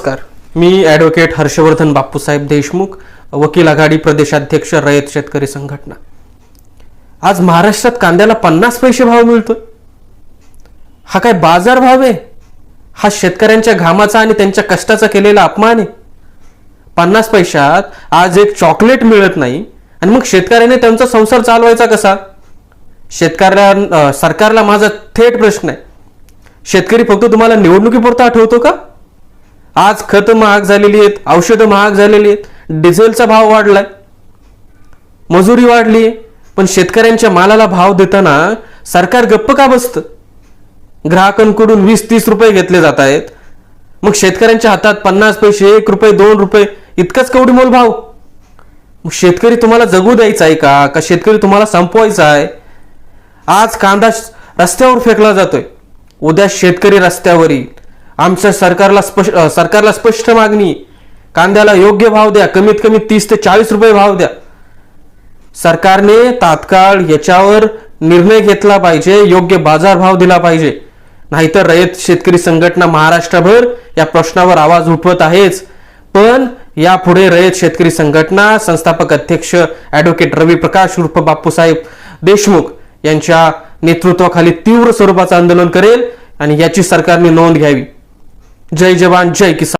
नमस्कार. मी ॲडव्होकेट हर्षवर्धन बापूसाहेब देशमुख, वकील आघाडी प्रदेशाध्यक्ष, रयत शेतकरी संघटना. आज महाराष्ट्रात कांद्याला 50 पैसे भाव मिळतोय. हा काय बाजार भाव आहे? हा शेतकऱ्यांच्या घामाचा आणि त्यांच्या कष्टाचा केलेला अपमान आहे. 50 पैशात आज एक चॉकलेट मिळत नाही आणि मग शेतकऱ्याने त्यांचा संसार चालवायचा कसा? सरकारला माझा थेट प्रश्न आहे. शेतकरी फक्त तुम्हाला निवडणुकीपुरता आठवतो का? आज खतं महाग झालेली आहेत, औषधं महाग झालेली आहेत, डिझेलचा भाव वाढलाय, मजुरी वाढली, पण शेतकऱ्यांच्या मालाला भाव देताना सरकार गप्प का बसतं? ग्राहकांकडून 20-30 रुपये घेतले जात आहेत, मग शेतकऱ्यांच्या हातात 50 पैसे, 1 रुपये, 2 रुपये इतकाच कवडीमोल भाव. मग शेतकरी तुम्हाला जगू द्यायचा आहे का शेतकरी तुम्हाला संपवायचा आहे? आज कांदा रस्त्यावर फेकला जातोय, उद्या शेतकरी रस्त्यावर येईल. आमच्या सरकारला स्पष्ट मागणी, कांद्याला योग्य भाव द्या, कमीत कमी 30 ते 40 रुपये भाव द्या. सरकारने तात्काळ याच्यावर निर्णय घेतला पाहिजे, योग्य बाजार भाव दिला पाहिजे. नाहीतर रयत शेतकरी संघटना महाराष्ट्रभर या प्रश्नावर आवाज उठवत आहेच. पण यापुढे रयत शेतकरी संघटना संस्थापक अध्यक्ष ॲडव्होकेट रवी प्रकाश उर्फ बापूसाहेब देशमुख यांच्या नेतृत्वाखाली तीव्र स्वरूपाचं आंदोलन करेल आणि याची सरकारने नोंद घ्यावी. जय जवान, जय किसान.